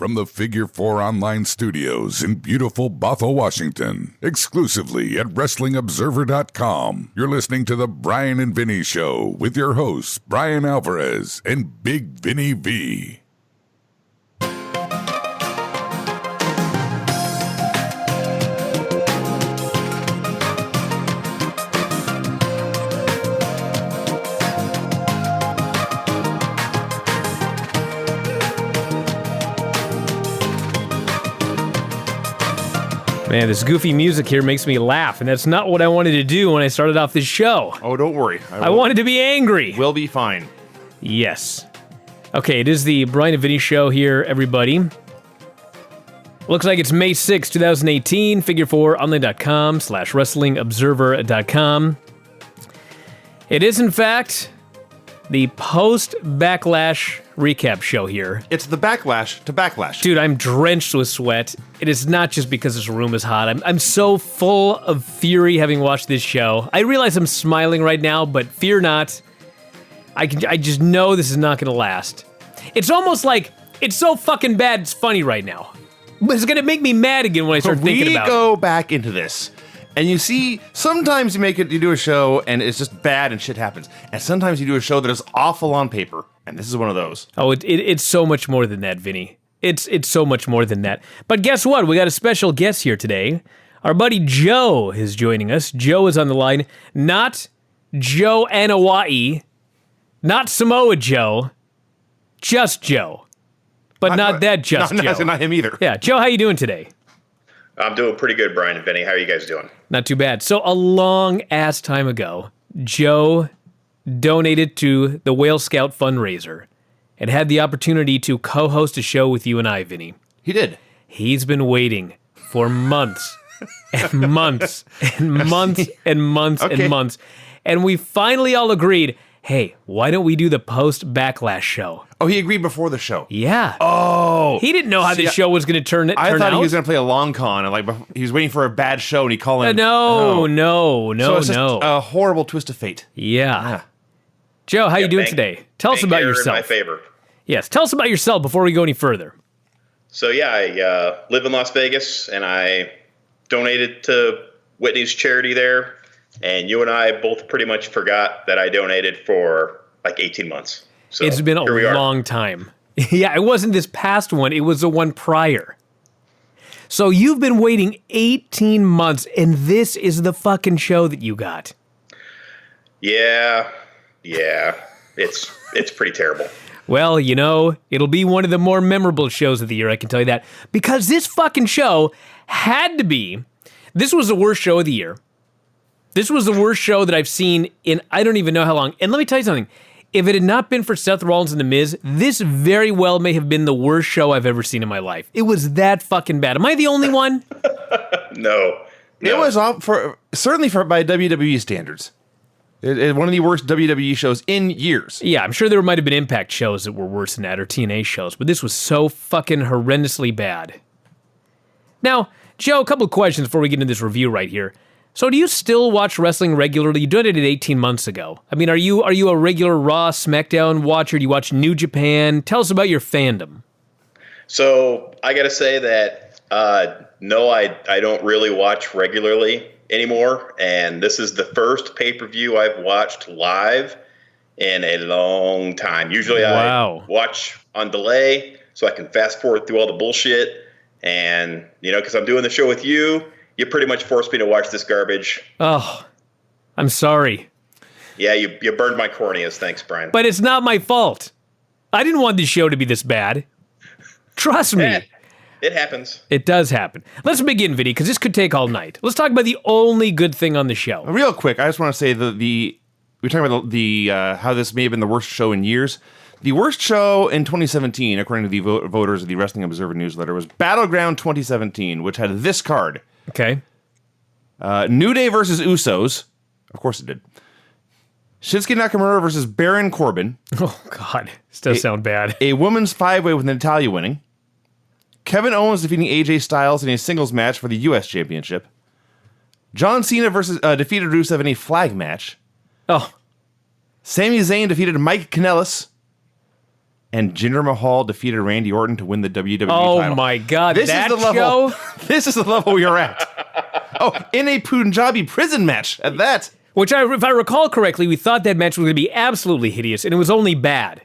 from the Figure 4 Online Studios in beautiful Bothell, Washington, exclusively at WrestlingObserver.com. You're listening to The Bryan and Vinny Show with your hosts, Bryan Alvarez and Big Vinny V. Man, this goofy music here makes me laugh, and that's not what I wanted to do when I started off this show. Oh, don't worry. I wanted to be angry. We'll be fine. Yes. Okay, it is the Bryan and Vinny Show here, everybody. Looks like it's May 6, 2018, figure4online.com/wrestlingobserver.com. It is, in fact, the post-Backlash recap show here. It's the Backlash to Backlash. Dude, I'm drenched with sweat. It is not just because this room is hot. I'm so full of fury having watched this show. I realize I'm smiling right now, but fear not. I just know this is not going to last. It's almost like it's so fucking bad it's funny right now. But it's going to make me mad again when I start thinking about it. We go back into this, and you see, sometimes you do a show, and it's just bad and shit happens. And sometimes you do a show that is awful on paper, and this is one of those. Oh, it's so much more than that, Vinny. It's so much more than that. But guess what? We got a special guest here today. Our buddy Joe is joining us. Joe is on the line. Not Joe Anawai, not Samoa Joe, just Joe. But not that Joe. Not him either. Yeah, Joe, how you doing today? I'm doing pretty good, Bryan and Vinny. How are you guys doing? Not too bad. So a long-ass time ago, Joe donated to the Whale Scout fundraiser and had the opportunity to co-host a show with you and I, Vinny. He did. He's been waiting for months and months and months and months and months. And we finally all agreed, hey, why don't we do the post-Backlash show? Oh, he agreed before the show. Yeah. Oh. He didn't know how this show was going to turn out. I thought he was going to play a long con, and he was waiting for a bad show, and he called in. No. So it's just a horrible twist of fate. Yeah. Joe, how you doing today? Tell us about yourself. In my favor. Yes, tell us about yourself before we go any further. So I live in Las Vegas, and I donated to Whitney's charity there, and you and I both pretty much forgot that I donated for like 18 months. So it's been a long time. Yeah, it wasn't this past one, it was the one prior. So you've been waiting 18 months, and this is the fucking show that you got. Yeah, it's pretty terrible. Well, you know, it'll be one of the more memorable shows of the year, I can tell you that. Because this fucking show had to be, this was the worst show of the year. This was the worst show that I've seen in I don't even know how long. And let me tell you something. If it had not been for Seth Rollins and The Miz, this very well may have been the worst show I've ever seen in my life. It was that fucking bad. Am I the only one? No. It was certainly by WWE standards. One of the worst WWE shows in years. Yeah, I'm sure there might have been Impact shows that were worse than that, or TNA shows, but this was so fucking horrendously bad. Now, Joe, a couple of questions before we get into this review right here. So do you still watch wrestling regularly? You did it 18 months ago. I mean, are you a regular Raw, SmackDown watcher? Do you watch New Japan? Tell us about your fandom. So I got to say that, no, I don't really watch regularly anymore. And this is the first pay-per-view I've watched live in a long time. Usually I watch on delay so I can fast forward through all the bullshit. And, because I'm doing the show with you, you pretty much forced me to watch this garbage. Oh, I'm sorry. Yeah, you burned my corneas. Thanks, Bryan. But it's not my fault. I didn't want this show to be this bad. Trust me. It happens. It does happen. Let's begin, Vinny, because this could take all night. Let's talk about the only good thing on the show. Real quick, I just want to say we're talking about the how this may have been the worst show in years. The worst show in 2017, according to the voters of the Wrestling Observer newsletter, was Battleground 2017, which had this card. Okay. New Day versus Usos. Of course it did. Shinsuke Nakamura versus Baron Corbin. Oh, God. This does sound bad. A women's five-way with Natalya winning. Kevin Owens defeating AJ Styles in a singles match for the U.S. Championship. John Cena defeated Rusev in a flag match. Oh. Sami Zayn defeated Mike Kanellis. and Jinder Mahal defeated Randy Orton to win the WWE title. Oh my God, This that is the level. show? This is the level we are at. Oh, in a Punjabi prison match at that. Which, if I recall correctly, we thought that match was going to be absolutely hideous, and it was only bad.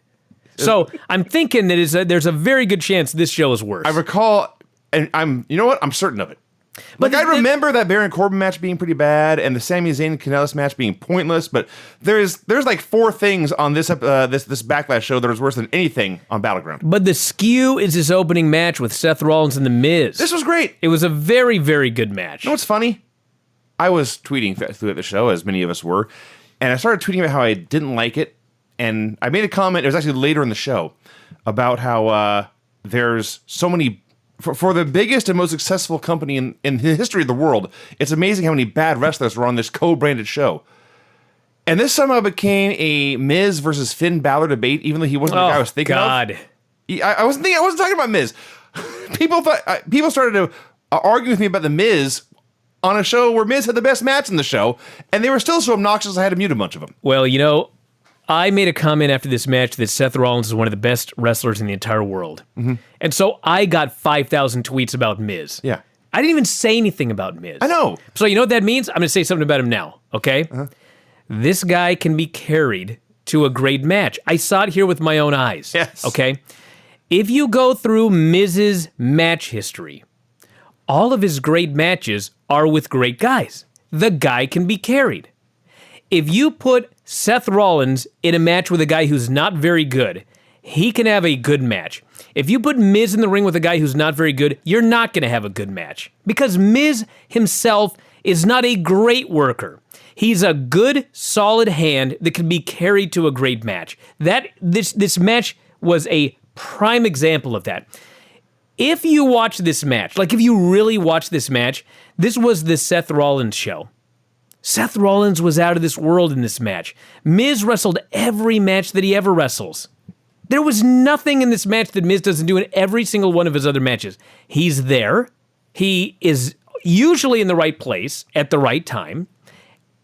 So I'm thinking that there's a very good chance this show is worse. I recall, and you know what? I'm certain of it. But I remember that Baron Corbin match being pretty bad, and the Sami Zayn and Kanellis match being pointless. But there's like 4 things on this Backlash show that was worse than anything on Battleground. But the skew is this opening match with Seth Rollins and The Miz. This was great. It was a very, very good match. You know what's funny? I was tweeting through the show, as many of us were, and I started tweeting about how I didn't like it. And I made a comment, it was actually later in the show, about how there's so many... For the biggest and most successful company in the history of the world, it's amazing how many bad wrestlers were on this co-branded show. And this somehow became a Miz versus Finn Balor debate, even though he wasn't the guy I was thinking God. of. I wasn't talking about Miz. People started to argue with me about the Miz on a show where Miz had the best match in the show, and they were still so obnoxious I had to mute a bunch of them. Well, I made a comment after this match that Seth Rollins is one of the best wrestlers in the entire world. Mm-hmm. And so I got 5,000 tweets about Miz. Yeah. I didn't even say anything about Miz. I know. So you know what that means? I'm going to say something about him now, okay? Uh-huh. This guy can be carried to a great match. I saw it here with my own eyes. Yes. Okay? If you go through Miz's match history, all of his great matches are with great guys. The guy can be carried. If you put Seth Rollins in a match with a guy who's not very good, he can have a good match. If you put Miz in the ring with a guy who's not very good, you're not going to have a good match. Because Miz himself is not a great worker. He's a good, solid hand that can be carried to a great match. This match was a prime example of that. If you watch this match, if you really watch this match, this was the Seth Rollins show. Seth Rollins was out of this world in this match. Miz wrestled every match that he ever wrestles. There was nothing in this match that Miz doesn't do in every single one of his other matches. He's there. He is usually in the right place at the right time.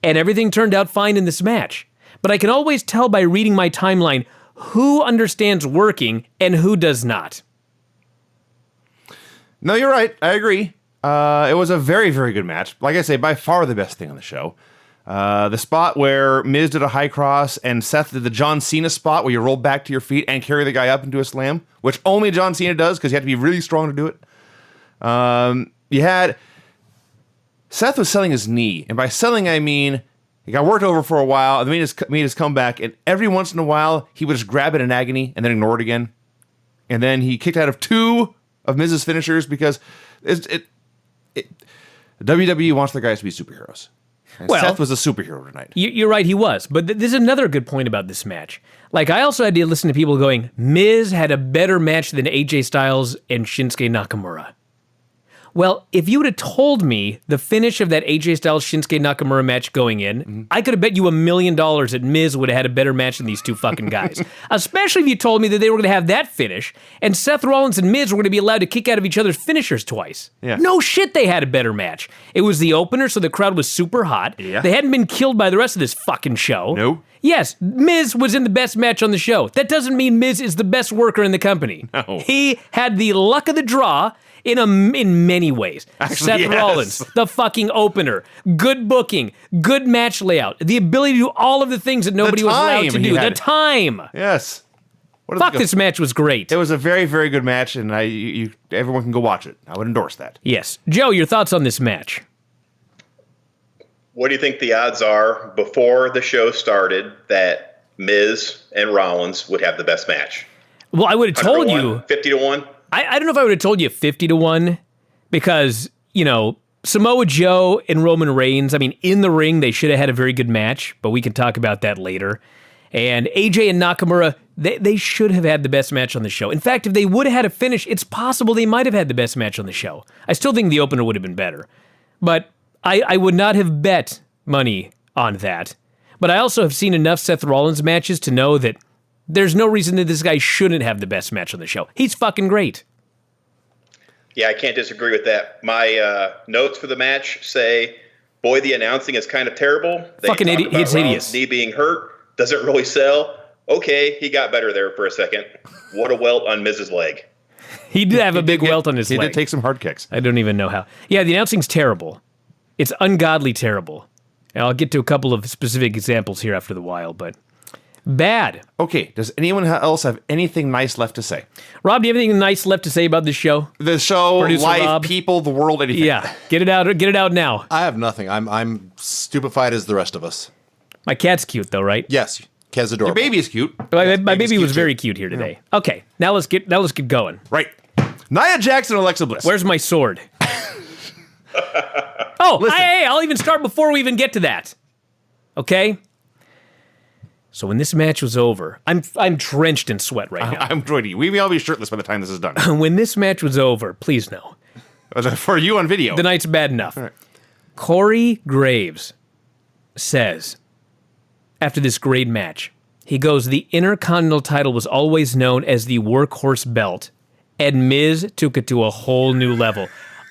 And everything turned out fine in this match. But I can always tell by reading my timeline who understands working and who does not. No, you're right. I agree. It was a very, very good match. Like I say, by far the best thing on the show. The spot where Miz did a high cross and Seth did the John Cena spot where you roll back to your feet and carry the guy up into a slam, which only John Cena does because you have to be really strong to do it. Seth was selling his knee, and by selling I mean he got worked over for a while, and then made his comeback, and every once in a while he would just grab it in agony and then ignore it again. And then he kicked out of 2 of Miz's finishers because WWE wants their guys to be superheroes. And Seth was a superhero tonight. You're right, he was. But there's another good point about this match. I also had to listen to people going, Miz had a better match than AJ Styles and Shinsuke Nakamura. Well, if you would have told me the finish of that AJ Styles Shinsuke Nakamura match going in, I could have bet you $1 million that Miz would have had a better match than these 2 fucking guys. Especially if you told me that they were going to have that finish, and Seth Rollins and Miz were going to be allowed to kick out of each other's finishers twice. Yeah. No shit, they had a better match. It was the opener, so the crowd was super hot. Yeah. They hadn't been killed by the rest of this fucking show. No. Yes, Miz was in the best match on the show. That doesn't mean Miz is the best worker in the company. No. He had the luck of the draw in many ways. Actually, Seth yes. Rollins, the fucking opener, good booking, good match layout, the ability to do all of the things that nobody was allowed to do. The time. Yes. Fuck, this match was great. It was a very, very good match, and everyone can go watch it. I would endorse that. Yes. Joe, your thoughts on this match? What do you think the odds are before the show started that Miz and Rollins would have the best match? Well, I would have told you 50 to 1. I don't know if I would have told you 50 to 1 because, Samoa Joe and Roman Reigns, in the ring, they should have had a very good match, but we can talk about that later. And AJ and Nakamura, they should have had the best match on the show. In fact, if they would have had a finish, it's possible they might have had the best match on the show. I still think the opener would have been better. But I would not have bet money on that. But I also have seen enough Seth Rollins matches to know that there's no reason that this guy shouldn't have the best match on the show. He's fucking great. Yeah, I can't disagree with that. My notes for the match say, boy, the announcing is kind of terrible. Fucking idiot. It's hideous. Knee being hurt doesn't really sell. Okay, he got better there for a second. What a welt on Miz's leg. He did have a big welt on his He leg. did take some hard kicks. I don't even know how. Yeah, the announcing's terrible. It's ungodly terrible. And I'll get to a couple of specific examples here after the while, but bad. Okay, does anyone else have anything nice left to say? Rob, do you have anything nice left to say about this show? The show, Producer life, Rob? people, the world, anything. Yeah, get it out. Get it out now. I have nothing. I'm stupefied as the rest of us. My cat's cute though, right? Yes, Kez adorable. Your baby is cute. My baby's baby cute was too. very cute here today. Okay, now let's get going. Right. Nia Jax and Alexa Bliss. Where's my sword? Oh, Listen. hey, I'll even start before we even get to that. Okay? So when this match was over, I'm drenched in sweat right now. I'm joining you. We may all be shirtless by the time this is done. When this match was over, please know, For you on video. the night's bad enough. right. Corey Graves says, after this great match, he goes, the Intercontinental title was always known as the workhorse belt, and Miz took it to a whole new level.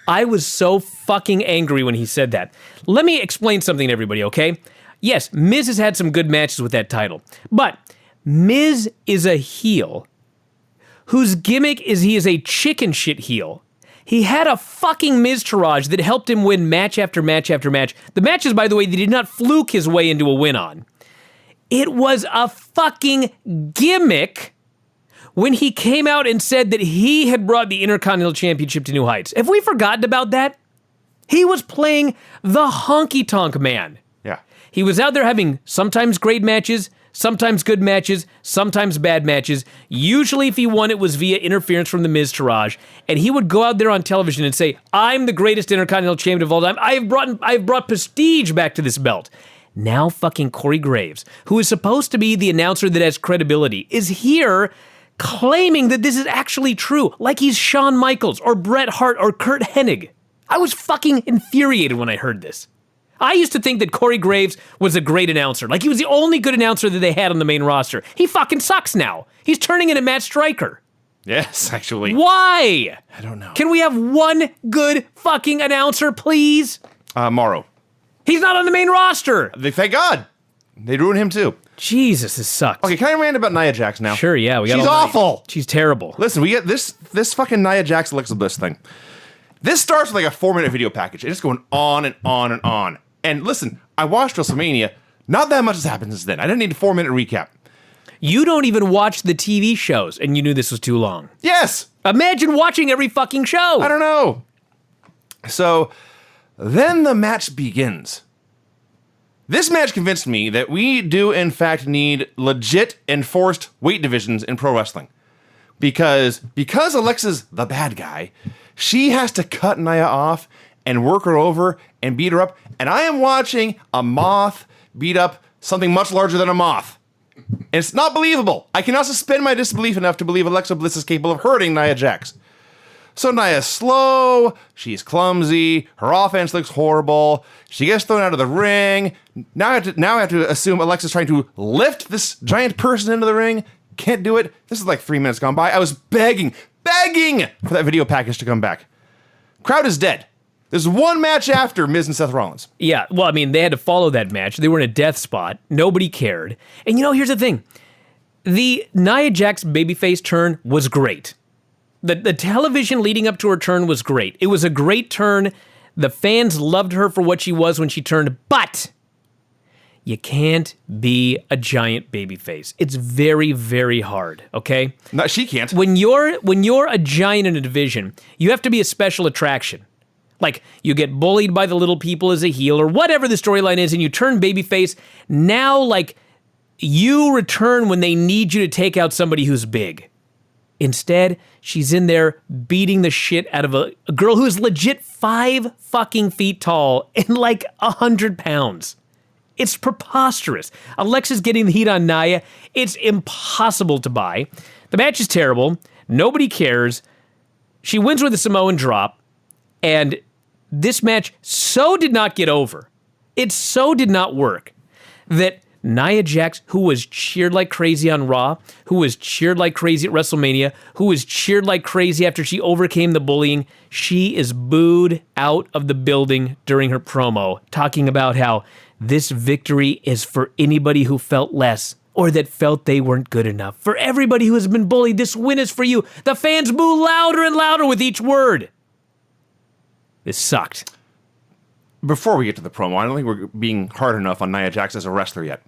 I was so fucking angry when he said that. Let me explain something to everybody, okay? Yes, Miz has had some good matches with that title, but Miz is a heel whose gimmick is he is a chicken shit heel. He had a fucking Miztourage that helped him win match after match after match. The matches, by the way, he did not fluke his way into a win on. It was a fucking gimmick when he came out and said that he had brought the Intercontinental Championship to new heights. Have we forgotten about that? He was playing the honky-tonk man. Yeah. He was out there having sometimes great matches, sometimes good matches, sometimes bad matches. Usually if he won, it was via interference from the Miztourage. And he would go out there on television and say, I'm the greatest Intercontinental Champion of all time. I have brought prestige back to this belt. Now fucking Corey Graves, who is supposed to be the announcer that has credibility, is here claiming that this is actually true, like he's Shawn Michaels or Bret Hart or Kurt Hennig. I was fucking infuriated when I heard this. I used to think that Corey Graves was a great announcer, like he was the only good announcer that they had on the main roster. He fucking sucks now. He's turning into Matt Stryker. Yes, actually. Why? I don't know. Can we have one good fucking announcer, please? Morrow. He's not on the main roster. Thank God. They ruined him too. Jesus, this sucks. Okay, can I rant about Nia Jax now? Sure, yeah. We got She's all night. awful. She's terrible. Listen, we get this fucking Nia Jax Alexa Bliss thing. This starts with like a 4-minute video package. It's going on and on and on. And listen, I watched WrestleMania. Not that much has happened since then. I didn't need a 4-minute recap. You don't even watch the TV shows, and you knew this was too long. Yes. Imagine watching every fucking show. I don't know. So then the match begins. This match convinced me that we do in fact need legit enforced weight divisions in pro wrestling. Because Alexa's the bad guy, she has to cut Nia off and work her over and beat her up. And I am watching a moth beat up something much larger than a moth. And it's not believable. I cannot suspend my disbelief enough to believe Alexa Bliss is capable of hurting Nia Jax. So Nia's slow, she's clumsy, her offense looks horrible, she gets thrown out of the ring. Now I have to assume Alexa's trying to lift this giant person into the ring. Can't do it. This is like 3 minutes gone by. I was begging for that video package to come back. Crowd is dead. There's one match after Miz and Seth Rollins. Yeah, well, I mean, they had to follow that match. They were in a death spot. Nobody cared. And you know, here's the thing. The Nia Jax babyface turn was great. The television leading up to her turn was great. It was a great turn. The fans loved her for what she was when she turned, but you can't be a giant babyface. It's very, very hard, okay? No, she can't. When you're a giant in a division, you have to be a special attraction. Like, you get bullied by the little people as a heel or whatever the storyline is, and you turn babyface. Now, like, you return when they need you to take out somebody who's big. Instead, she's in there beating the shit out of a girl who is legit 5 fucking feet tall and like 100 pounds. It's preposterous. Alexa's getting the heat on Nia. It's impossible to buy. The match is terrible. Nobody cares. She wins with a Samoan drop. And this match so did not get over. It so did not work that Nia Jax, who was cheered like crazy on Raw, who was cheered like crazy at WrestleMania, who was cheered like crazy after she overcame the bullying, she is booed out of the building during her promo, talking about how this victory is for anybody who felt less or that felt they weren't good enough. For everybody who has been bullied, this win is for you. The fans boo louder and louder with each word. This sucked. Before we get to the promo, I don't think we're being hard enough on Nia Jax as a wrestler yet.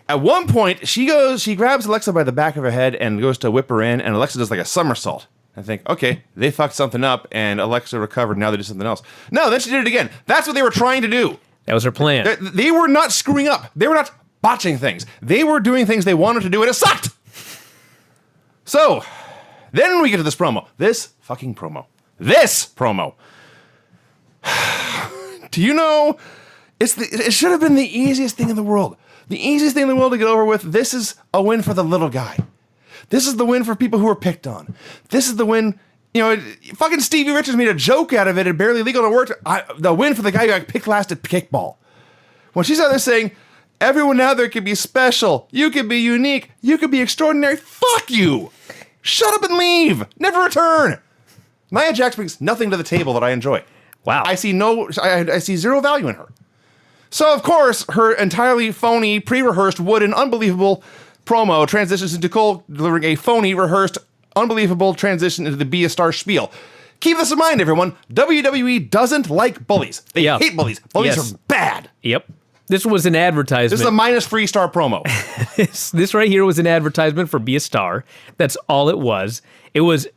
At one point, she grabs Alexa by the back of her head and goes to whip her in, and Alexa does like a somersault. I think, okay, they fucked something up, and Alexa recovered, now they do something else. No, then she did it again. That's what they were trying to do. That was her plan. They were not screwing up. They were not botching things. They were doing things they wanted to do, and it sucked! So, then we get to this promo. This fucking promo. This promo. Do you know, it should have been the easiest thing in the world. The easiest thing in the world to get over with. This is a win for the little guy. This is the win for people who are picked on. This is the win, fucking Stevie Richards made a joke out of it and barely legal to work. The win for the guy who got picked last at kickball. When she's out there saying, everyone out there can be special, you can be unique, you can be extraordinary, fuck you. Shut up and leave. Never return. Nia Jax brings nothing to the table that I enjoy. Wow. I see zero value in her. So, of course, her entirely phony, pre-rehearsed, wooden, unbelievable promo transitions into Cole delivering a phony, rehearsed, unbelievable transition into the Be a Star spiel. Keep this in mind, everyone. WWE doesn't like bullies. They hate bullies. Bullies are bad. Yep. This was an advertisement. This is a minus 3-star promo. This right here was an advertisement for Be a Star. That's all it was. It was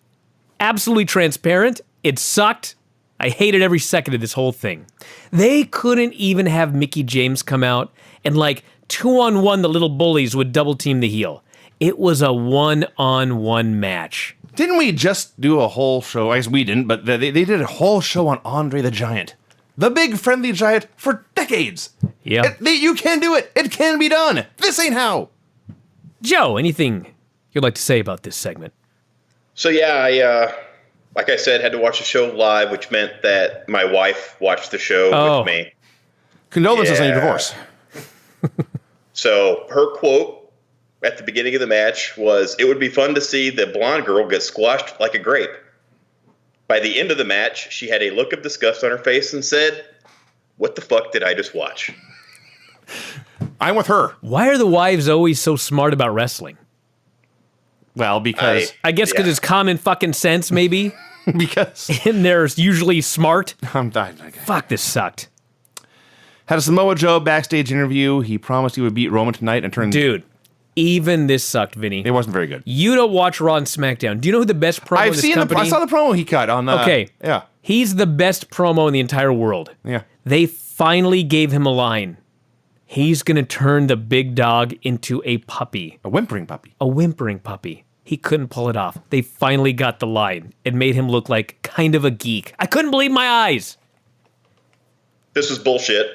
absolutely transparent. It sucked. I hated every second of this whole thing. They couldn't even have Mickie James come out and 2-on-1 the little bullies would double team the heel. It was a 1-on-1 match. Didn't we just do a whole show? I guess we didn't, but they did a whole show on Andre the Giant. The big friendly giant for decades. Yeah. You can do it. It can be done. This ain't how. Joe, anything you'd like to say about this segment? So yeah, like I said, had to watch the show live, which meant that my wife watched the show with me. Condolences on your divorce. So her quote at the beginning of the match was, "It would be fun to see the blonde girl get squashed like a grape." By the end of the match, she had a look of disgust on her face and said, "What the fuck did I just watch?" I'm with her. Why are the wives always so smart about wrestling? Well, because... I guess because it's common fucking sense, maybe? because... And they're usually smart? I'm dying. Fuck, this sucked. Had a Samoa Joe backstage interview. He promised he would beat Roman tonight and turned... Dude, even this sucked, Vinny. It wasn't very good. You don't watch Raw and SmackDown. Do you know who the best promo in this company? I saw the promo he cut on... Okay. Yeah. He's the best promo in the entire world. Yeah. They finally gave him a line. He's going to turn the big dog into a puppy. A whimpering puppy. A whimpering puppy. He couldn't pull it off. They finally got the line. It made him look like kind of a geek. I couldn't believe my eyes. This was bullshit.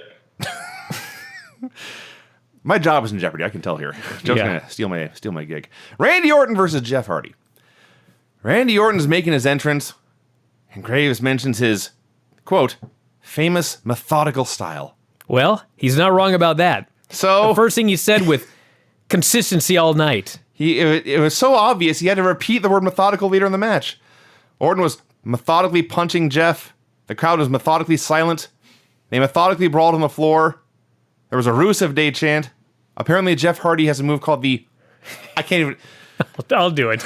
My job is in jeopardy. I can tell here. Joe's gonna steal my gig. Randy Orton versus Jeff Hardy. Randy Orton's making his entrance, and Graves mentions his, quote, famous methodical style. Well, he's not wrong about that. So the first thing he said with consistency all night. It was so obvious he had to repeat the word methodical later in the match. Orton was methodically punching Jeff. The crowd was methodically silent. They methodically brawled on the floor. There was a Rusev Day chant. Apparently Jeff Hardy has a move called the... I can't even... I'll do it.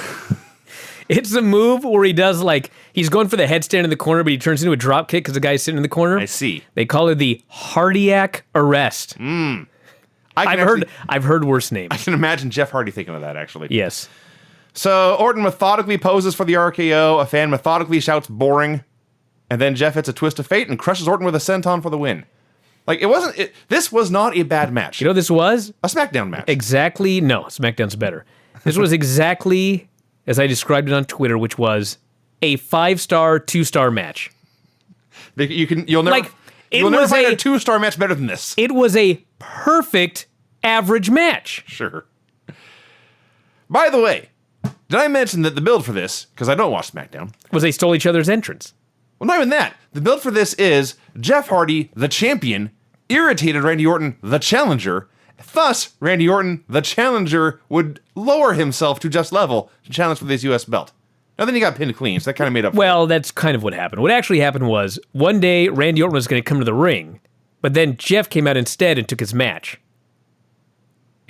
It's a move where he does he's going for the headstand in the corner, but he turns into a drop kick because the guy's sitting in the corner. I see. They call it the Hardiac arrest. I've heard worse names. I can imagine Jeff Hardy thinking of that, actually. Yes. So Orton methodically poses for the RKO. A fan methodically shouts boring. And then Jeff hits a twist of fate and crushes Orton with a senton for the win. This was not a bad match. You know what this was? A SmackDown match. Exactly. No, SmackDown's better. This was exactly as I described it on Twitter, which was a 5-star, 2-star match. You'll never find a 2-star match better than this. It was a perfect average match. Sure. By the way, did I mention that the build for this, because I don't watch SmackDown, was they stole each other's entrance? Well, not even that. The build for this is Jeff Hardy, the champion, irritated Randy Orton, the challenger. Thus, Randy Orton, the challenger, would lower himself to Jeff's level to challenge for this U.S. belt. Now then he got pinned clean, so that kind of made up for it. Well, that's kind of what happened. What actually happened was, one day, Randy Orton was going to come to the ring, but then Jeff came out instead and took his match.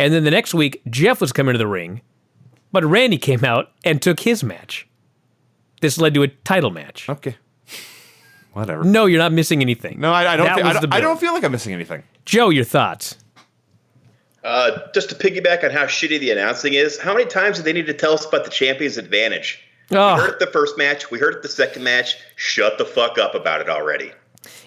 And then the next week, Jeff was coming to the ring, but Randy came out and took his match. This led to a title match. Okay. Whatever. No, you're not missing anything. No, I don't. I I don't feel like I'm missing anything. Joe, your thoughts? Just to piggyback on how shitty the announcing is, how many times do they need to tell us about the champion's advantage? Oh. We heard it the first match. We heard it the second match. Shut the fuck up about it already.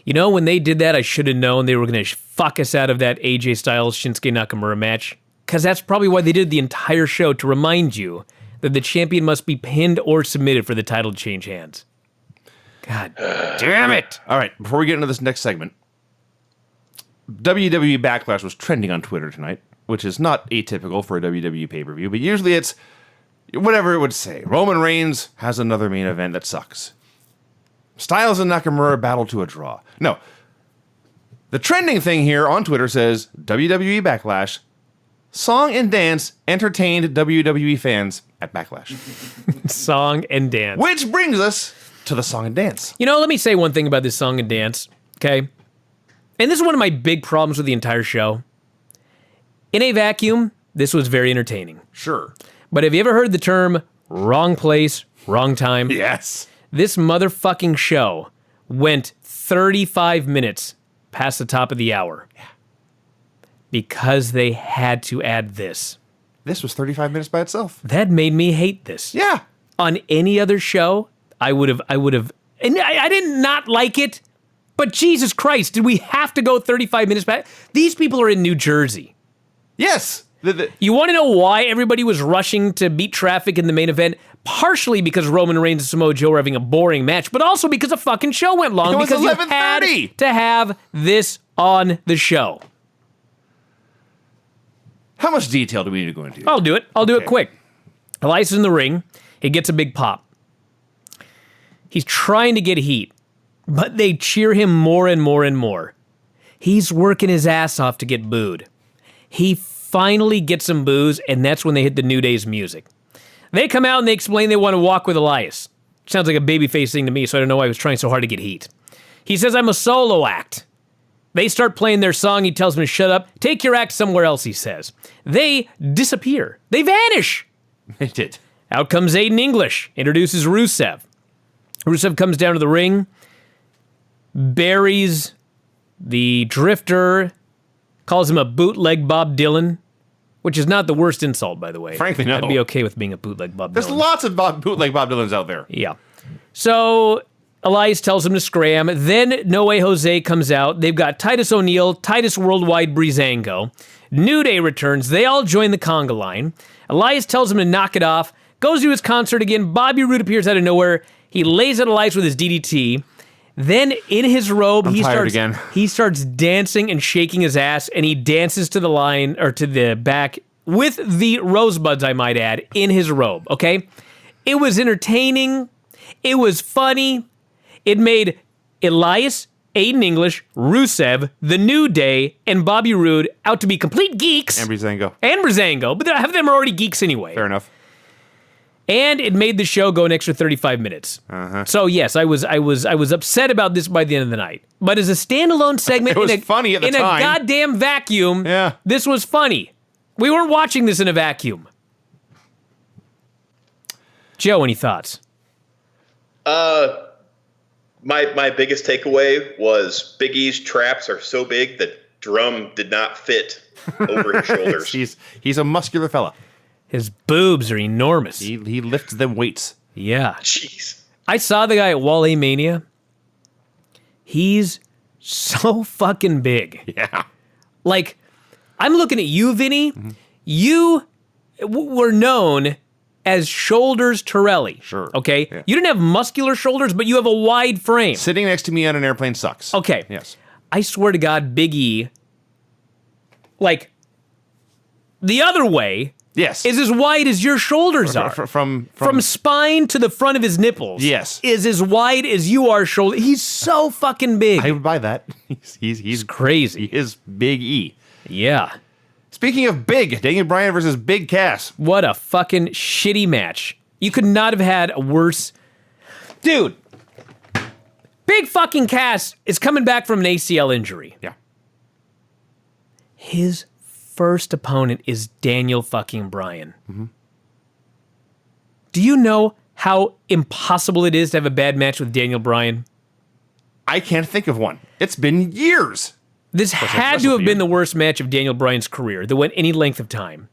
You know, when they did that, I should have known they were going to fuck us out of that AJ Styles Shinsuke Nakamura match. Because that's probably why they did the entire show, to remind you that the champion must be pinned or submitted for the title to change hands. God damn it. All right, before we get into this next segment, WWE Backlash was trending on Twitter tonight, which is not atypical for a WWE pay-per-view, but usually it's whatever it would say. Roman Reigns has another main event that sucks. Styles and Nakamura battle to a draw. No. The trending thing here on Twitter says, WWE Backlash, song and dance entertained WWE fans at Backlash. Song and dance. Which brings us to the song and dance. You know, let me say one thing about this song and dance, okay? And this is one of my big problems with the entire show. In a vacuum, this was very entertaining. Sure. But have you ever heard the term wrong place, wrong time? Yes. This motherfucking show went 35 minutes past the top of the hour. Because they had to add this. This was 35 minutes by itself. That made me hate this. Yeah. On any other show, I would have, and I did not like it, but Jesus Christ, did we have to go 35 minutes back? These people are in New Jersey. Yes. You want to know why everybody was rushing to beat traffic in the main event? Partially because Roman Reigns and Samoa Joe were having a boring match, but also because the fucking show went long. It was because you had 11:30. to have this on the show. How much detail do we need to go into? I'll do it. I'll do it quick. Elias is in the ring. He gets a big pop. He's trying to get heat, but they cheer him more and more and more. He's working his ass off to get booed. He finally gets some boos, and that's when they hit the New Day's music. They come out and they explain they want to walk with Elias. Sounds like a babyface thing to me, so I don't know why he was trying so hard to get heat. He says, I'm a solo act. They start playing their song. He tells them to shut up. Take your act somewhere else, he says. They disappear. They vanish. They did. Out comes Aiden English, introduces Rusev. Rusev comes down to the ring, buries the Drifter, calls him a bootleg Bob Dylan, which is not the worst insult, by the way. Frankly, no. I'd be okay with being a bootleg Bob Dylan. There's lots of bootleg Bob Dylans out there. Yeah. So Elias tells him to scram. Then No Way Jose comes out. They've got Titus O'Neil, Titus Worldwide Breezango. New Day returns. They all join the conga line. Elias tells him to knock it off. Goes to his concert again. Bobby Roode appears out of nowhere. He lays at Elias with his DDT. Then in his robe, he starts dancing and shaking his ass, and he dances to the line, or to the back, with the rosebuds, I might add, in his robe, okay? It was entertaining. It was funny. It made Elias, Aiden English, Rusev, The New Day, and Bobby Roode out to be complete geeks. And Breezango, but half of them are already geeks anyway. Fair enough. And it made the show go an extra 35 minutes. So yes, I was upset about this by the end of the night. But as a standalone segment, it was funny at the time. In a goddamn vacuum, yeah. This was funny. We weren't watching this in a vacuum. Joe, any thoughts? My biggest takeaway was Big E's traps are so big that Drum did not fit over his shoulders. He's a muscular fella. His boobs are enormous. He lifts them weights. Yeah. Jeez. I saw the guy at Wall-E Mania. He's so fucking big. Yeah. Like, I'm looking at you, Vinny. Mm-hmm. You were known as Shoulders Torelli. Sure. Okay? Yeah. You didn't have muscular shoulders, but you have a wide frame. Sitting next to me on an airplane sucks. Okay. Yes. I swear to God, Big E, like, the other way... Yes. Is as wide as your shoulders are. From spine to the front of his nipples. Yes. Is as wide as you are shoulder. He's so fucking big. I would buy that. He's crazy. He is Big E. Yeah. Speaking of big, Daniel Bryan versus Big Cass. What a fucking shitty match. You could not have had a worse... Dude. Big fucking Cass is coming back from an ACL injury. Yeah. His first opponent is Daniel fucking Bryan. Mm-hmm. Do you know how impossible it is to have a bad match with Daniel Bryan? I can't think of one. It's been years. This had to have been the worst match of Daniel Bryan's career that went any length of time.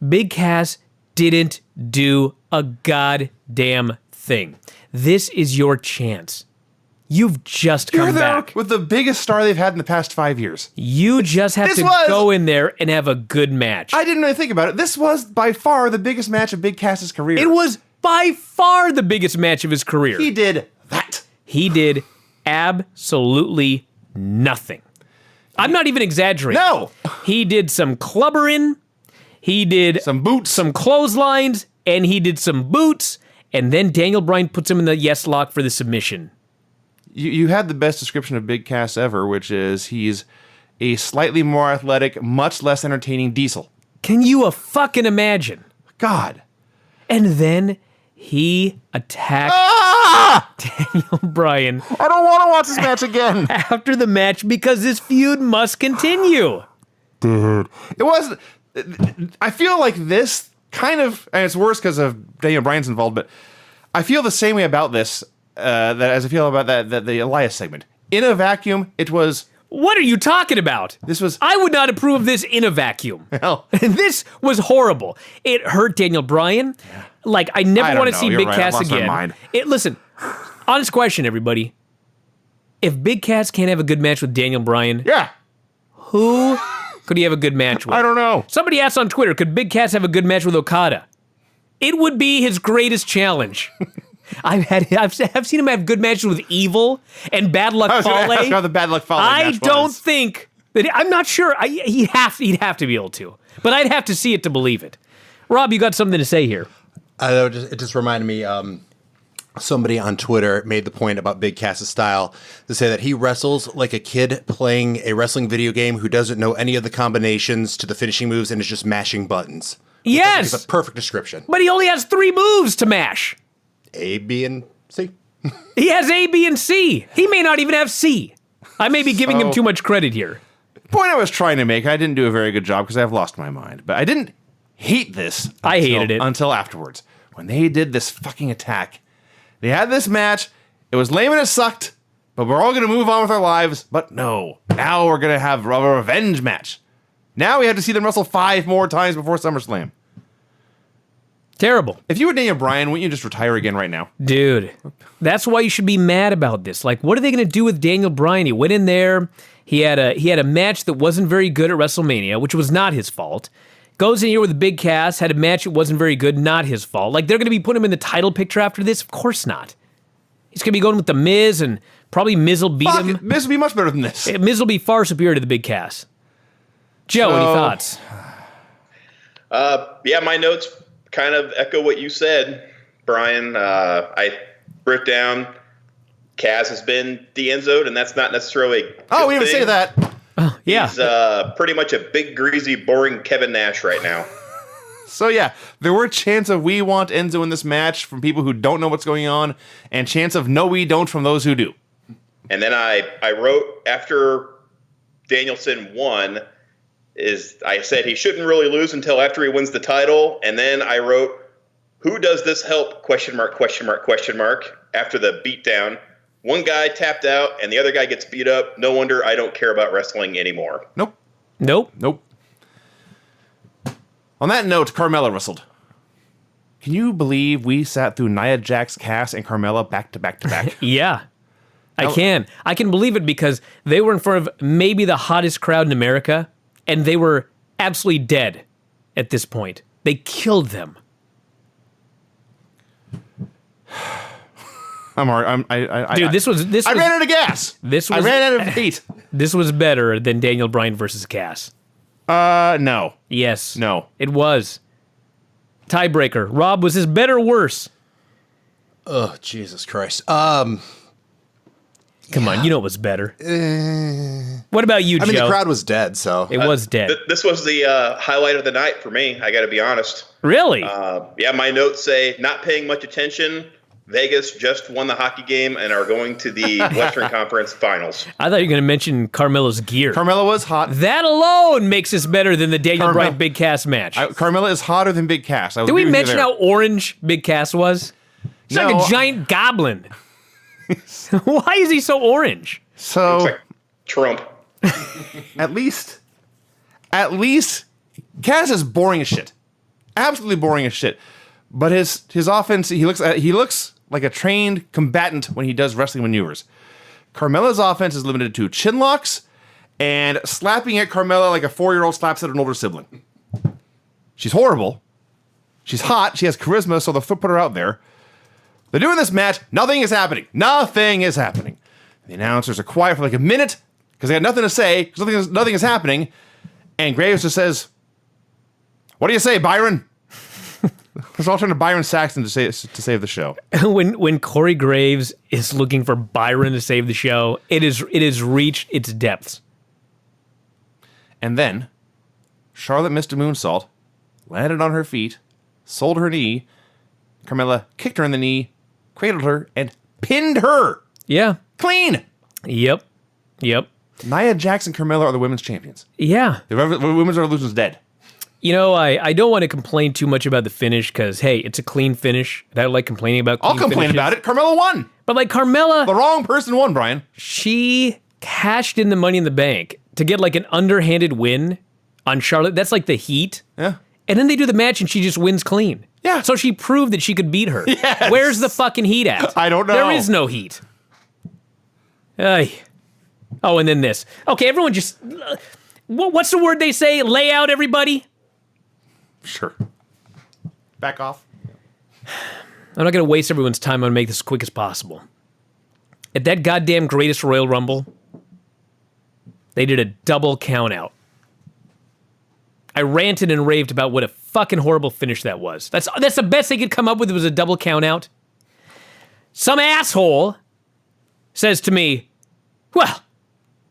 Big Cass didn't do a goddamn thing. This is your chance. You've just come back with the biggest star they've had in the past 5 years. You just have to go in there and have a good match. I didn't really think about it. This was by far the biggest match of Big Cass's career. It was by far the biggest match of his career. He did that. He did absolutely nothing. I'm not even exaggerating. No. He did some clubbering. He did some boots, some clotheslines, and he did some boots. And then Daniel Bryan puts him in the yes lock for the submission. You had the best description of Big Cass ever, which is he's a slightly more athletic, much less entertaining Diesel. Can you fucking imagine? God. And then he attacked Daniel Bryan. I don't want to watch this match again. After the match, because this feud must continue. Dude. It was... I feel like this kind of... And it's worse because of Daniel Bryan's involved, but I feel the same way about this as I feel about that the Elias segment. In a vacuum, it was... What are you talking about? This was... I would not approve of this in a vacuum. Hell. This was horrible. It hurt Daniel Bryan. Like, I never want to see Big Cass again. Listen, honest question, everybody. If Big Cass can't have a good match with Daniel Bryan, who could he have a good match with? I don't know. Somebody asked on Twitter, could Big Cass have a good match with Okada? It would be his greatest challenge. I've seen him have good matches with Evil and Bad Luck Fale. The Bad Luck Fale. I don't think that. I'm not sure. He'd have to be able to, but I'd have to see it to believe it. Rob, you got something to say here? It just reminded me. Somebody on Twitter made the point about Big Cass's style to say that he wrestles like a kid playing a wrestling video game who doesn't know any of the combinations to the finishing moves and is just mashing buttons. Yes, it's a perfect description. But he only has 3 moves to mash. A, B, and C. He has A, B, and C. He may not even have C. I may be giving him too much credit here. The point I was trying to make, I didn't do a very good job because I've lost my mind. But I didn't hate this. I hated it. Until afterwards. When they did this fucking attack. They had this match. It was lame and it sucked. But we're all going to move on with our lives. But no. Now we're going to have a revenge match. Now we have to see them wrestle 5 more times before SummerSlam. Terrible. If you were Daniel Bryan, wouldn't you just retire again right now? Dude, that's why you should be mad about this. Like, what are they going to do with Daniel Bryan? He went in there. He had a match that wasn't very good at WrestleMania, which was not his fault. Goes in here with Big Cass, had a match that wasn't very good, not his fault. Like, they're going to be putting him in the title picture after this? Of course not. He's going to be going with The Miz, and probably Miz will beat him. Miz will be much better than this. Miz will be far superior to the Big Cass. Joe, any thoughts? Yeah, my notes kind of echo what you said, Brian. I wrote down Cass has been de-Enzo'd, and that's not necessarily a good we didn't say that. Oh, yeah. He's pretty much a big, greasy, boring Kevin Nash right now. So yeah, there were chants of we want Enzo in this match from people who don't know what's going on, and chants of no we don't from those who do. And then I wrote after Danielson won, I said he shouldn't really lose until after he wins the title, and then I wrote, who does this help? ? After the beatdown. One guy tapped out, and the other guy gets beat up. No wonder I don't care about wrestling anymore. Nope. On that note, Carmella wrestled. Can you believe we sat through Nia Jax, Cass, and Carmella back to back to back? Yeah. I can believe it because they were in front of maybe the hottest crowd in America, and they were absolutely dead at this point. They killed them. I'm all right. Dude, this was. I ran out of gas. I ran out of heat. This was better than Daniel Bryan versus Cass. No. Yes. No. It was. Tiebreaker. Rob, was this better or worse? Oh, Jesus Christ. Come on, you know it was better. What about you, Joe? I mean, the crowd was dead, so. It was dead. This was the highlight of the night for me, I got to be honest. Really? Yeah, my notes say not paying much attention, Vegas just won the hockey game and are going to the Western Conference Finals. I thought you were going to mention Carmella's gear. Carmella was hot. That alone makes this better than the Daniel Bryan Big Cass match. Carmella is hotter than Big Cass. Did we mention how orange Big Cass was? He's like a giant goblin. Why is he so orange? So Looks like Trump. at least Cass is boring as shit. Absolutely boring as shit. But his offense, he looks like a trained combatant when he does wrestling maneuvers. Carmella's offense is limited to chin locks and slapping at Carmella like a 4-year-old slaps at an older sibling. She's horrible. She's hot. She has charisma, so they'll put her out there. They're doing this match. Nothing is happening. Nothing is happening. The announcers are quiet for like a minute because they got nothing to say because nothing is happening. And Graves just says, "What do you say, Byron?" Let's all turn to Byron Saxton to save the show. When Corey Graves is looking for Byron to save the show, it has reached its depths. And then Charlotte missed a moonsault, landed on her feet, sold her knee. Carmella kicked her in the knee, cradled her, and pinned her. Yeah. Clean. Yep. Nia Jax and Carmella are the women's champions. Yeah. The women's revolution is dead. You know, I don't want to complain too much about the finish because, hey, it's a clean finish. And I like complaining about clean I'll complain finishes. about it. Carmella won. But like Carmella, The wrong person won, Brian. she cashed in the Money in the Bank to get like an underhanded win on Charlotte. That's like the heat. Yeah. And then they do the match and she just wins clean. Yeah. So she proved that she could beat her. Yes. Where's the fucking heat at? I don't know. There is no heat. Ay. Oh, and then this. Okay, everyone just... what's the word they say? Lay out, everybody? Sure. Back off. I'm not going to waste everyone's time. I'm going to make this as quick as possible. At that goddamn Greatest Royal Rumble, they did a double count out. I ranted and raved about what a fucking horrible finish that was. That's the best they could come up with was a double count out. Some asshole says to me, "Well,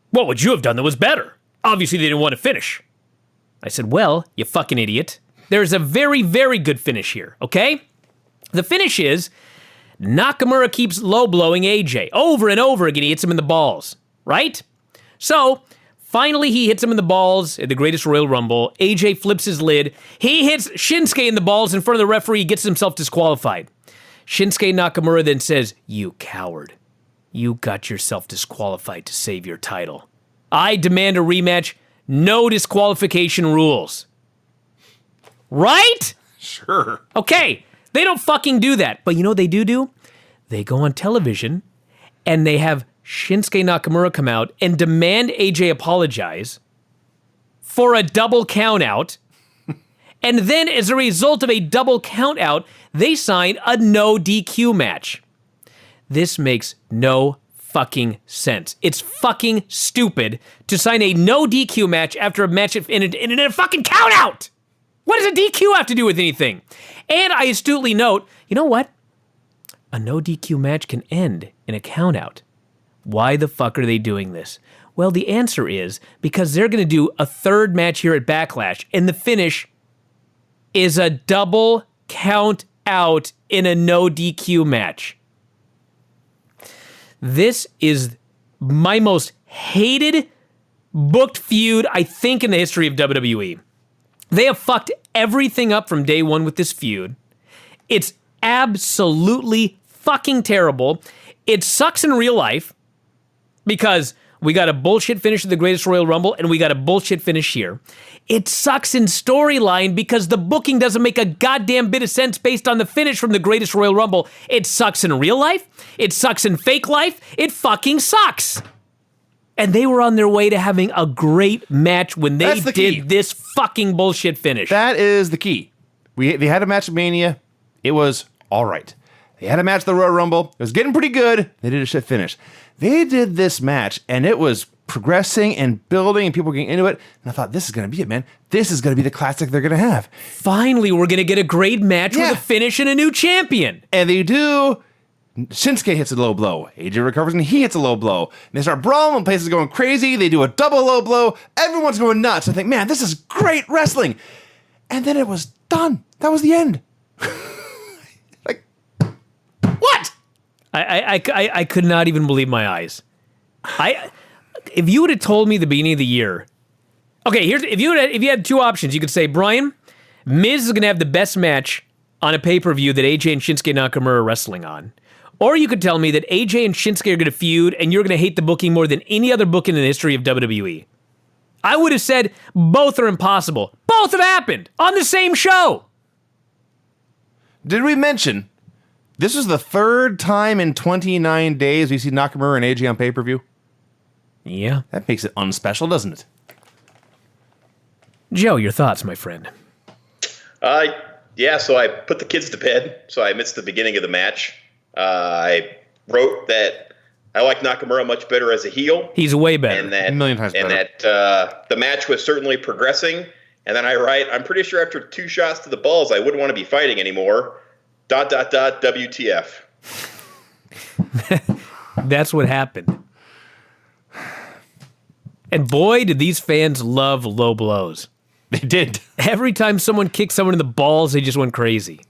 what would you have done that was better? Obviously they didn't want to finish." I said, "Well, you fucking idiot. There's a very, very good finish here, okay? The finish is Nakamura keeps low-blowing AJ. Over and over again, he hits him in the balls, right? So, finally he hits him in the balls at the Greatest Royal Rumble. AJ flips his lid. He hits Shinsuke in the balls in front of the referee. He gets himself disqualified. Shinsuke Nakamura then says, "You coward. You got yourself disqualified to save your title. I demand a rematch. No disqualification rules." Right? Sure. Okay, they don't fucking do that. But you know what they do? They go on television and they have Shinsuke Nakamura come out and demand AJ apologize for a double count out. And then as a result of a double count out, they sign a no DQ match. This makes no fucking sense. It's fucking stupid to sign a no DQ match after a match in a fucking count out. What does a DQ have to do with anything? And I astutely note, you know what? A no DQ match can end in a count out. Why the fuck are they doing this? Well, the answer is because they're going to do a third match here at Backlash, and the finish is a double count out in a no DQ match. This is my most hated booked feud, I think, in the history of WWE. They have fucked everything up from day one with this feud. It's absolutely fucking terrible. It sucks in real life because we got a bullshit finish at the Greatest Royal Rumble and we got a bullshit finish here. It sucks in storyline because the booking doesn't make a goddamn bit of sense based on the finish from the Greatest Royal Rumble. It sucks in real life. It sucks in fake life. It fucking sucks. And they were on their way to having a great match when they did this fucking bullshit finish. That is the key. They had a match at Mania. It was all right. They had a match at the Royal Rumble. It was getting pretty good. They did a shit finish. They did this match, and it was progressing and building, and people were getting into it. And I thought, this is going to be it, man. This is going to be the classic they're going to have. Finally, we're going to get a great match with a finish and a new champion. And they do. Shinsuke hits a low blow. AJ recovers and he hits a low blow. And they start brawling. The place is going crazy. They do a double low blow. Everyone's going nuts. I think, man, this is great wrestling. And then it was done. That was the end. Like, what? I could not even believe my eyes. If you would have told me the beginning of the year, okay, if you had two options, you could say, Brian, Miz is going to have the best match on a pay-per-view that AJ and Shinsuke Nakamura are wrestling on. Or you could tell me that AJ and Shinsuke are going to feud and you're going to hate the booking more than any other booking in the history of WWE. I would have said both are impossible. Both have happened on the same show. Did we mention this is the third time in 29 days we see Nakamura and AJ on pay-per-view? Yeah. That makes it unspecial, doesn't it? Joe, your thoughts, my friend? Yeah, so I put the kids to bed, so I missed the beginning of the match. I wrote that I like Nakamura much better as a heel. He's way better. And that, a million times better. And that the match was certainly progressing. And then I write, I'm pretty sure after 2 shots to the balls, I wouldn't want to be fighting anymore. ... WTF. That's what happened. And boy, did these fans love low blows. They did. Every time someone kicked someone in the balls, they just went crazy.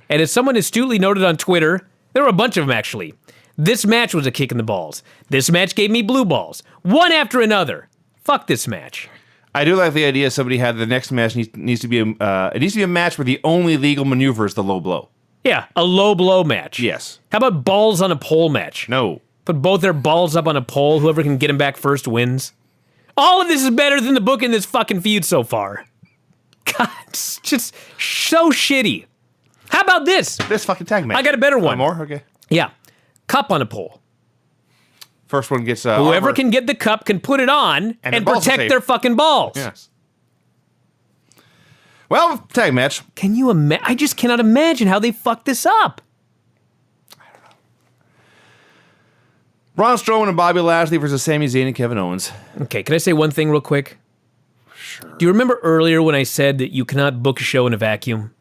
And as someone astutely noted on Twitter, there were a bunch of them actually. This match was a kick in the balls. This match gave me blue balls. One after another. Fuck this match. I do like the idea somebody had the next match needs to be a match where the only legal maneuver is the low blow. Yeah, a low blow match. Yes. How about balls on a pole match? No. Put both their balls up on a pole. Whoever can get them back first wins. All of this is better than the book in this fucking feud so far. God, it's just so shitty. How about this? This fucking tag match. I got a better one. One more? Okay. Yeah. Cup on a pole. First one gets Whoever armor. can get the cup can put it on And and their balls are protect safe. their fucking balls. Yes. Well, tag match. Can you imagine? I just cannot imagine how they fucked this up. Braun Strowman and Bobby Lashley versus Sami Zayn and Kevin Owens. Okay, can I say one thing real quick? Sure. Do you remember earlier when I said that you cannot book a show in a vacuum?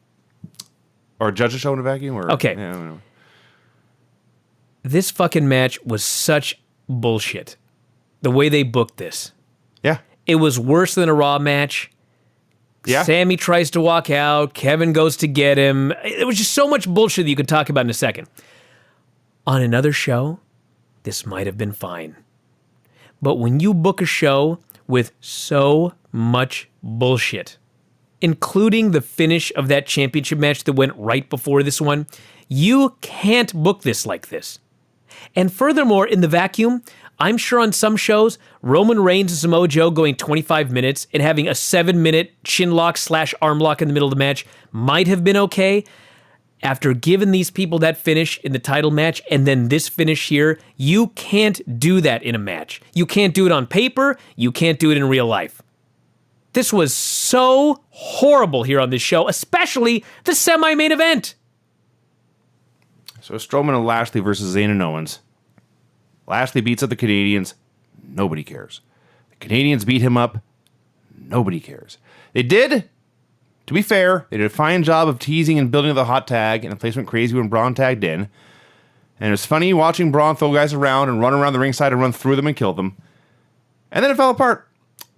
Or judge a show in a vacuum? Or, Okay. Yeah, I don't know. This fucking match was such bullshit. The way they booked this. Yeah. It was worse than a Raw match. Yeah. Sammy tries to walk out. Kevin goes to get him. It was just so much bullshit that you could talk about in a second. On another show, this might have been fine. But when you book a show with so much bullshit, including the finish of that championship match that went right before this one, you can't book this like this. And furthermore, in the vacuum, I'm sure on some shows, Roman Reigns and Samoa Joe going 25 minutes and having a 7-minute chin lock / arm lock in the middle of the match might have been okay. After giving these people that finish in the title match and then this finish here, you can't do that in a match. You can't do it on paper. You can't do it in real life. This was so horrible here on this show, especially the semi-main event. So Strowman and Lashley versus Zayn and Owens. Lashley beats up the Canadians. Nobody cares. The Canadians beat him up. Nobody cares. They did, to be fair, they did a fine job of teasing and building the hot tag, and the place went crazy when Braun tagged in. And it was funny watching Braun throw guys around and run around the ringside and run through them and kill them. And then it fell apart.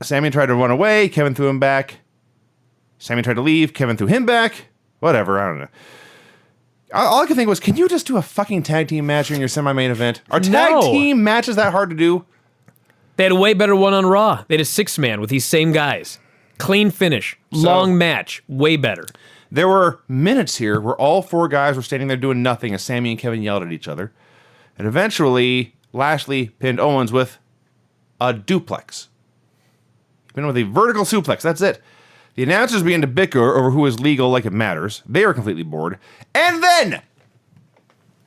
Sammy tried to run away. Kevin threw him back. Sammy tried to leave. Kevin threw him back. Whatever, I don't know. All I could think was, can you just do a fucking tag team match during your semi-main event? Are tag team matches that hard to do? They had a way better one on Raw. They had a 6-man with these same guys. Clean finish. Long match. Way better. There were minutes here where all 4 guys were standing there doing nothing as Sammy and Kevin yelled at each other. And eventually, Lashley pinned Owens with a duplex. He pinned with a vertical suplex. That's it. The announcers began to bicker over who is legal like it matters. They were completely bored. And then,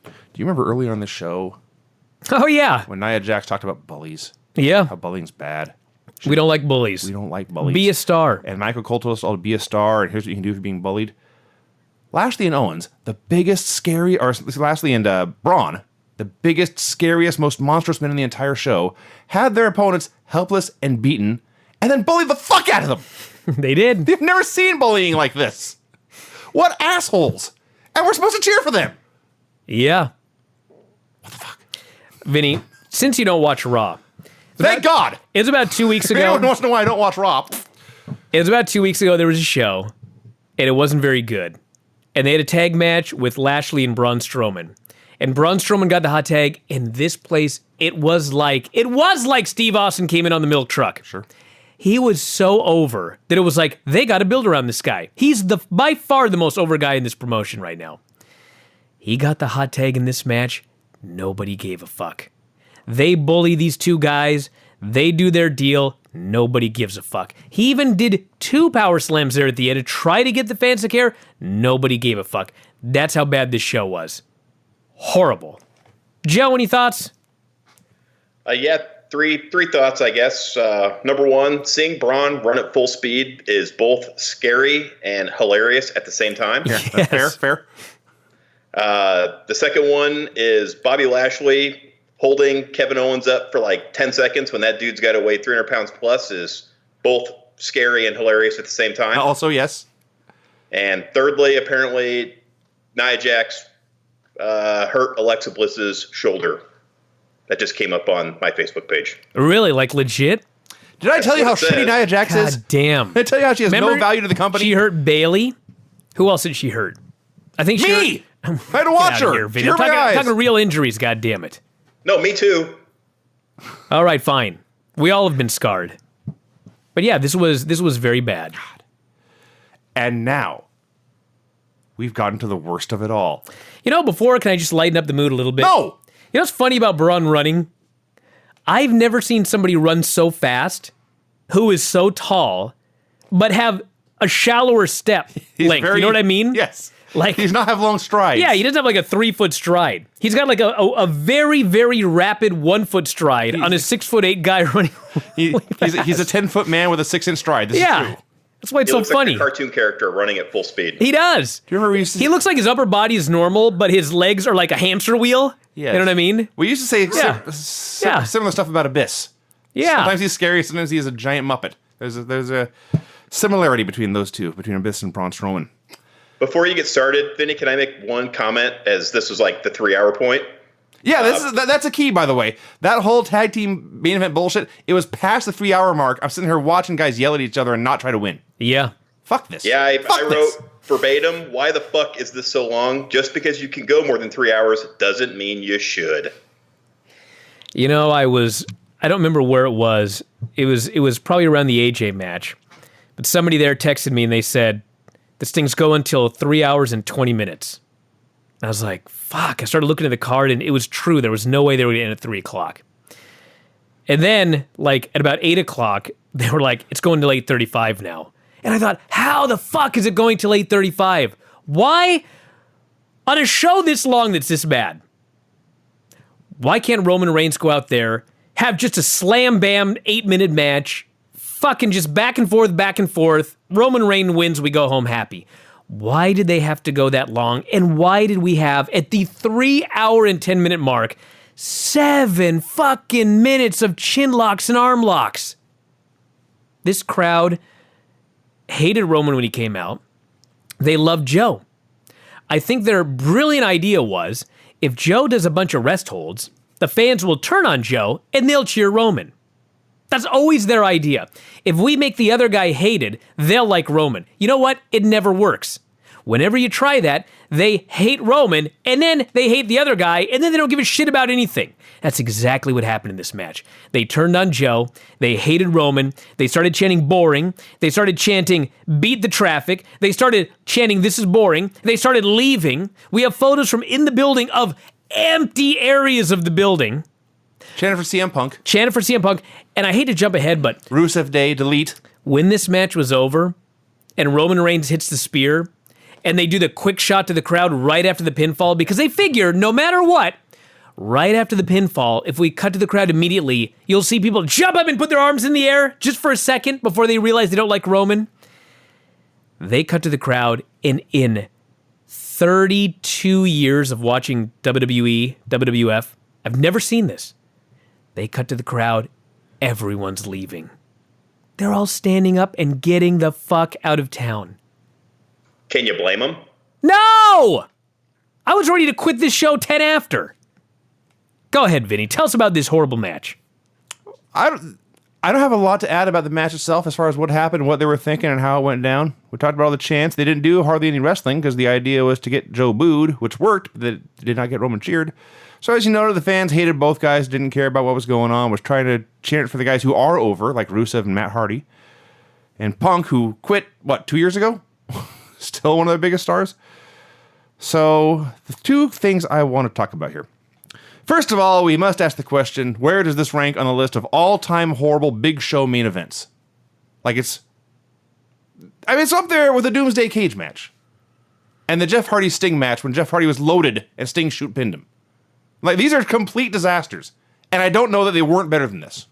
do you remember earlier on the show Oh, yeah. when Nia Jax talked about bullies? Yeah. How bullying's bad. We don't like bullies. We don't like bullies. Be a star. And Michael Cole told us all to be a star, and here's what you can do if you're being bullied. Lashley and Owens, the biggest, scary, or Lashley and Braun, the biggest, scariest, most monstrous men in the entire show, had their opponents helpless and beaten, and then bullied the fuck out of them. They did. They've never seen bullying like this. What assholes. And we're supposed to cheer for them. Yeah. What the fuck? Vinny, since you don't watch Raw. Thank God. It was about 2 weeks If anyone ago. wants to know why I don't watch Raw. It was about 2 weeks ago. There was a show, and it wasn't very good. And they had a tag match with Lashley and Braun Strowman. And Braun Strowman got the hot tag. In this place, it was like Steve Austin came in on the milk truck. Sure. He was so over that it was like, they got to build around this guy. He's by far the most over guy in this promotion right now. He got the hot tag in this match. Nobody gave a fuck. They bully these two guys. They do their deal. Nobody gives a fuck. He even did 2 power slams there at the end to try to get the fans to care. Nobody gave a fuck. That's how bad this show was. Horrible. Joe, any thoughts? Yeah, three thoughts, I guess. Number one, seeing Braun run at full speed is both scary and hilarious at the same time. Yeah, that's fair. The second one is Bobby Lashley holding Kevin Owens up for like 10 seconds when that dude's got to weigh 300 pounds plus is both scary and hilarious at the same time. Also, yes. And thirdly, apparently, Nia Jax hurt Alexa Bliss's shoulder. That just came up on my Facebook page. Really? Like legit? Did I tell you how shitty Nia Jax is? God damn. Did I tell you how she has no value to the company? She hurt Bailey. Who else did she hurt? I think she Me! hurt... I had to watch her. Here, Vinny. I'm talking real injuries, God damn it. No, me too. All right, fine. We all have been scarred. But yeah, this was very bad. God. And now, we've gotten to the worst of it all. You know, before, can I just lighten up the mood a little bit? No! You know what's funny about Braun running? I've never seen somebody run so fast, who is so tall, but have a shallower step length. You know what I mean? Yes. Like, he does not have long strides. Yeah, he doesn't have like a 3-foot stride. He's got like a very, very rapid 1-foot stride on a 6'8" guy running. He's a 10-foot man with a 6-inch stride. This is true. That's why it's so funny. Like a cartoon character running at full speed. He does. Do you remember he looks like his upper body is normal, but his legs are like a hamster wheel. Yes. You know what I mean? We used to say similar stuff about Abyss. Yeah. Sometimes he's scary, sometimes he's a giant Muppet. There's a similarity between those two, between Abyss and Braun Strowman. Before you get started, Vinny, can I make one comment, as this was like the 3-hour point? Yeah, that's a key, by the way. That whole tag team main event bullshit, it was past the 3-hour mark. I'm sitting here watching guys yell at each other and not try to win. Yeah. Fuck this. Yeah, I wrote verbatim, why the fuck is this so long? Just because you can go more than 3 hours doesn't mean you should. You know, I don't remember where it was. It was probably around the AJ match. But somebody there texted me and they said, this thing's going until 3 hours and 20 minutes. And I was like, fuck. I started looking at the card and it was true. There was no way they were going to end at 3 o'clock. And then, like, at about 8 o'clock, they were like, it's going to 8:35 now. And I thought, how the fuck is it going till 8:35? Why? On a show this long that's this bad, why can't Roman Reigns go out there, have just a slam-bam 8-minute match, fucking just back and forth, Roman Reigns wins, we go home happy? Why did they have to go that long? And why did we have, at the 3-hour and 10-minute mark, 7 fucking minutes of chin locks and arm locks? This crowd hated Roman when he came out. They loved Joe. I think their brilliant idea was, if Joe does a bunch of rest holds, the fans will turn on Joe and they'll cheer Roman. That's always their idea. If we make the other guy hated, they'll like Roman. You know what? It never works. Whenever you try that, they hate Roman, and then they hate the other guy, and then they don't give a shit about anything. That's exactly what happened in this match. They turned on Joe, they hated Roman, they started chanting boring, they started chanting beat the traffic, they started chanting this is boring, they started leaving. We have photos from in the building of empty areas of the building. Chanted for CM Punk. Chanted for CM Punk, and I hate to jump ahead, but Rusev Day, delete. When this match was over, and Roman Reigns hits the spear, and they do the quick shot to the crowd right after the pinfall, because they figure, no matter what, right after the pinfall, if we cut to the crowd immediately, you'll see people jump up and put their arms in the air just for a second before they realize they don't like Roman. They cut to the crowd, and in 32 years of watching WWE, WWF, I've never seen this. They cut to the crowd, everyone's leaving. They're all standing up and getting the fuck out of town. Can you blame them? No! I was ready to quit this show 10 after. Go ahead, Vinny. Tell us about this horrible match. I I don't have a lot to add about the match itself as far as what happened, what they were thinking, and how it went down. We talked about all the chants. They didn't do hardly any wrestling because the idea was to get Joe booed, which worked, but they did not get Roman cheered. So as you noted, the fans hated both guys, didn't care about what was going on, was trying to chant for the guys who are over, like Rusev and Matt Hardy. And Punk, who quit, 2 years ago? Still one of their biggest stars. So the two things I want to talk about here. First of all, we must ask the question, where does this rank on the list of all-time horrible Big Show main events? It's up there with the Doomsday Cage match. And the Jeff Hardy Sting match when Jeff Hardy was loaded and Sting pinned him. These are complete disasters. And I don't know that they weren't better than this.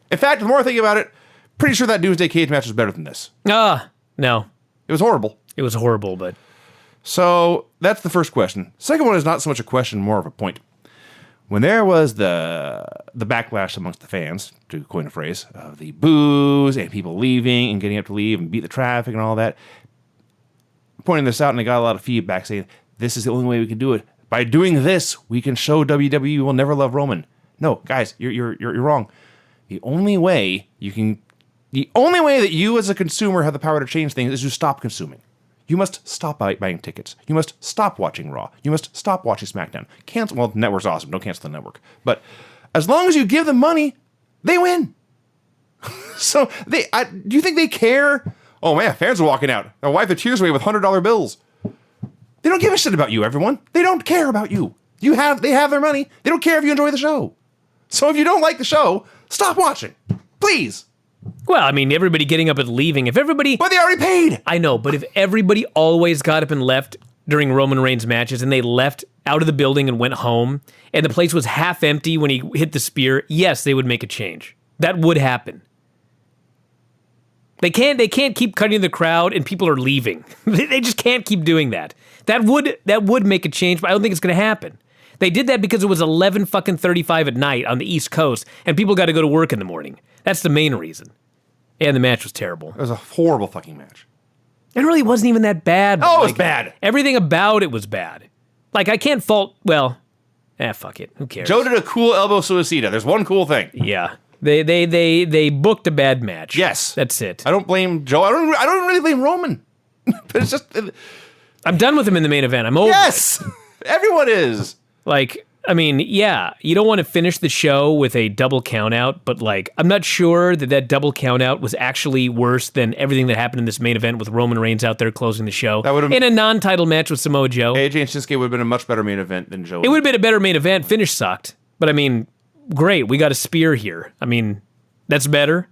In fact, the more I think about it, pretty sure that Doomsday Cage match was better than this. No. It was horrible. It was horrible, but... So, that's the first question. Second one is not so much a question, more of a point. When there was the backlash amongst the fans, to coin a phrase, of the boos and people leaving and getting up to leave and beat the traffic and all that, pointing this out, and I got a lot of feedback saying, this is the only way we can do it. By doing this, we can show WWE will never love Roman. No, guys, you're wrong. The only way that you as a consumer have the power to change things is to stop consuming. You must stop buying tickets. You must stop watching Raw. You must stop watching SmackDown. Cancel. Well, the network's awesome. Don't cancel the network. But as long as you give them money, they win. So do you think they care? Oh man, fans are walking out. They'll wipe their tears away with $100 bills. They don't give a shit about you, everyone. They don't care about you. They have their money. They don't care if you enjoy the show. So if you don't like the show, stop watching. Please. Well, I mean, everybody getting up and leaving. If everybody... But they already paid! I know, but if everybody always got up and left during Roman Reigns matches and they left out of the building and went home, and the place was half empty when he hit the spear, yes, they would make a change. That would happen. They can't keep cutting the crowd and people are leaving. They just can't keep doing that. That would make a change, but I don't think it's going to happen. They did that because it was 11:35 at night on the East Coast, and people got to go to work in the morning. That's the main reason. And the match was terrible. It was a horrible fucking match. It really wasn't even that bad. Oh, it was bad. Everything about it was bad. I can't fault... Well, fuck it. Who cares? Joe did a cool elbow suicida. There's one cool thing. Yeah. They booked a bad match. Yes. That's it. I don't blame Joe. I don't really blame Roman. But it's just... I'm done with him in the main event. I'm over Yes! Everyone is. You don't want to finish the show with a double countout, but I'm not sure that double countout was actually worse than everything that happened in this main event with Roman Reigns out there closing the show. That in a non-title match with Samoa Joe. AJ and Shinsuke would have been a much better main event than Joe. It would have been a better main event. Finish sucked. But great. We got a spear here. That's better.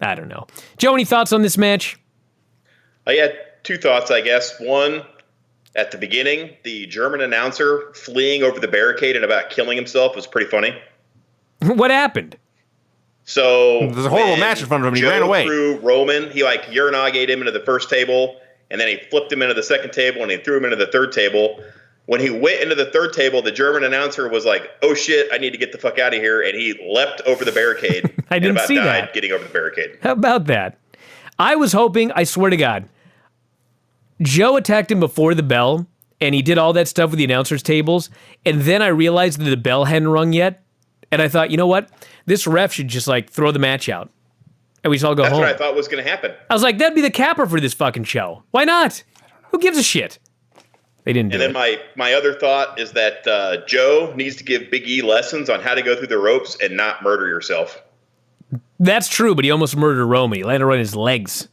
I don't know. Joe, any thoughts on this match? I had two thoughts, I guess. One, at the beginning, the German announcer fleeing over the barricade and about killing himself was pretty funny. What happened? So there's a horrible match in front of him. He ran away. Threw Roman. He urinagated him into the first table, and then he flipped him into the second table, and he threw him into the third table. When he went into the third table, the German announcer was like, "Oh shit, I need to get the fuck out of here," and he leapt over the barricade. I didn't see died that. Getting over the barricade. How about that? I was hoping. I swear to God. Joe attacked him before the bell, and he did all that stuff with the announcers' tables, and then I realized that the bell hadn't rung yet, and I thought, you know what? This ref should just, throw the match out, and we should all go home. That's what I thought was going to happen. I was like, that'd be the capper for this fucking show. Why not? Who gives a shit? They didn't do it. And then my other thought is that Joe needs to give Big E lessons on how to go through the ropes and not murder yourself. That's true, but he almost murdered Roman. He landed right on his legs.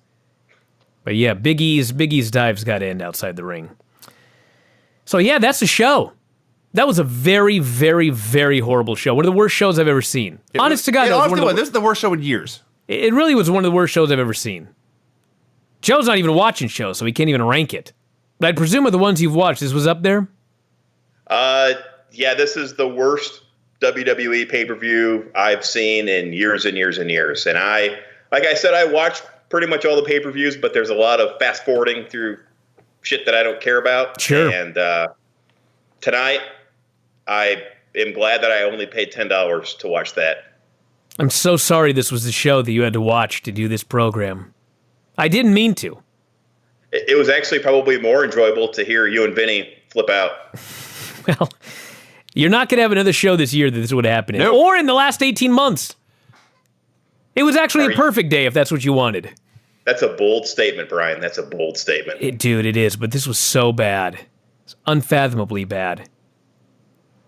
But yeah, Big E's dive's got to end outside the ring. So yeah, that's the show. That was a very, very, very horrible show. One of the worst shows I've ever seen. Honest to God, this is the worst show in years. It really was one of the worst shows I've ever seen. Joe's not even watching shows, so he can't even rank it. But I'd presume with the ones you've watched, this was up there? Yeah, this is the worst WWE pay-per-view I've seen in years and years and years. And like I said, I watched pretty much all the pay-per-views, but there's a lot of fast-forwarding through shit that I don't care about. Sure. And tonight, I am glad that I only paid $10 to watch that. I'm so sorry this was the show that you had to watch to do this program. I didn't mean to. It was actually probably more enjoyable to hear you and Vinny flip out. Well, you're not going to have another show this year that this would happen in. Nope. Or in the last 18 months. It was actually a perfect day if that's what you wanted. That's a bold statement, Brian. That's a bold statement. Dude, it is, but this was so bad. It's unfathomably bad.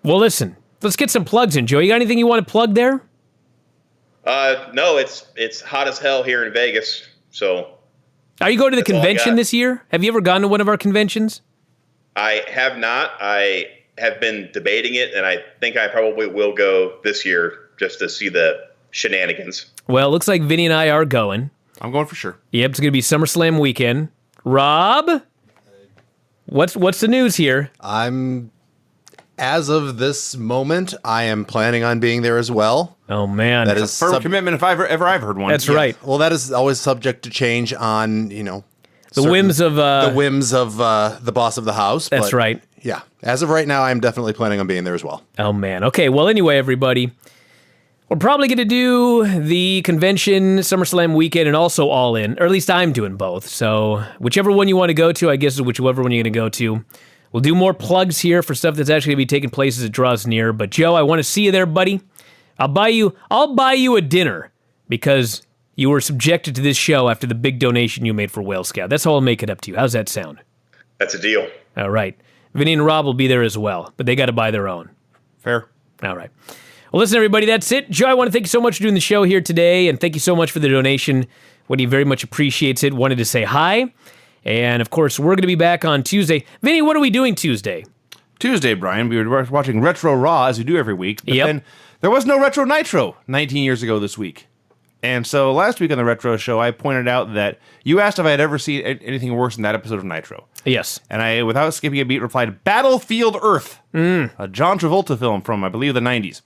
Well, listen, let's get some plugs in. Joe, you got anything you want to plug there? No, it's hot as hell here in Vegas. So, are you going to the convention this year? Have you ever gone to one of our conventions? I have not. I have been debating it, and I think I probably will go this year just to see the shenanigans. Well, it looks like Vinny and I are going. I'm going for sure. Yep, it's going to be SummerSlam weekend. Rob, what's the news here? As of this moment, I am planning on being there as well. Oh, man. That is a firm commitment if I've heard one. That's right. Well, that is always subject to change on, the whims of the boss of the house. That's right. Yeah. As of right now, I'm definitely planning on being there as well. Oh, man. Okay, well, anyway, everybody, we're probably going to do the convention, SummerSlam weekend, and also All In, or at least I'm doing both. So whichever one you want to go to, I guess is whichever one you're going to go to. We'll do more plugs here for stuff that's actually going to be taking place as it draws near. But Joe, I want to see you there, buddy. I'll buy you a dinner because you were subjected to this show after the big donation you made for Whale Scout. That's how I'll make it up to you. How's that sound? That's a deal. All right. Vinny and Rob will be there as well, but they got to buy their own. Fair. All right. Well, listen, everybody, that's it. Joe, I want to thank you so much for doing the show here today, and thank you so much for the donation. Wendy very much appreciates it. Wanted to say hi. And, of course, we're going to be back on Tuesday. Vinny, what are we doing Tuesday? Tuesday, Brian, we were watching Retro Raw, as we do every week. But then there was no Retro Nitro 19 years ago this week. And so last week on the Retro Show, I pointed out that you asked if I had ever seen anything worse than that episode of Nitro. Yes. And I, without skipping a beat, replied, Battlefield Earth, a John Travolta film from, I believe, the 90s.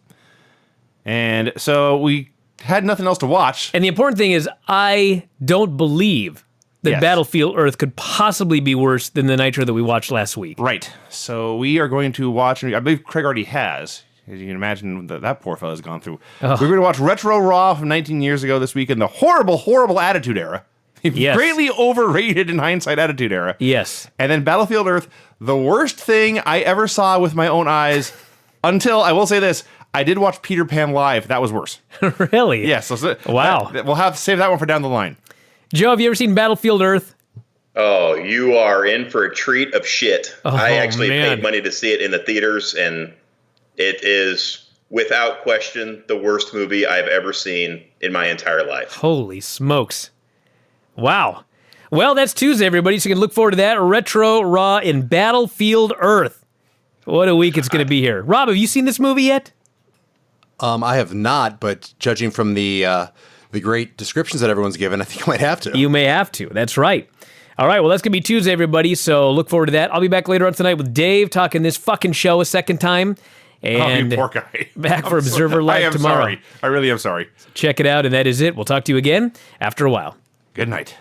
And so we had nothing else to watch. And the important thing is, I don't believe that Battlefield Earth could possibly be worse than the Nitro that we watched last week. Right. So we are going to watch, I believe Craig already has, as you can imagine that poor fella's gone through. We're going to watch Retro Raw from 19 years ago this week in the horrible, horrible Attitude Era. Yes. Greatly overrated in hindsight Attitude Era. Yes. And then Battlefield Earth, the worst thing I ever saw with my own eyes until, I will say this, I did watch Peter Pan live. That was worse. Really? Yes. Wow. We'll have to save that one for down the line. Joe, have you ever seen Battlefield Earth? Oh, you are in for a treat of shit. Oh, I actually man. paid money to see it in the theaters, and it is, without question, the worst movie I've ever seen in my entire life. Holy smokes. Wow. Well, that's Tuesday, everybody, so you can look forward to that. Retro Raw in Battlefield Earth. What a week it's going to be here. Rob, have you seen this movie yet? I have not, but judging from the great descriptions that everyone's given, I think I might have to. You may have to. That's right. All right, well, that's going to be Tuesday, everybody, so look forward to that. I'll be back later on tonight with Dave talking this fucking show a second time. And you poor guy. Back for Observer Live tomorrow. Sorry. I really am sorry. Check it out, and that is it. We'll talk to you again after a while. Good night.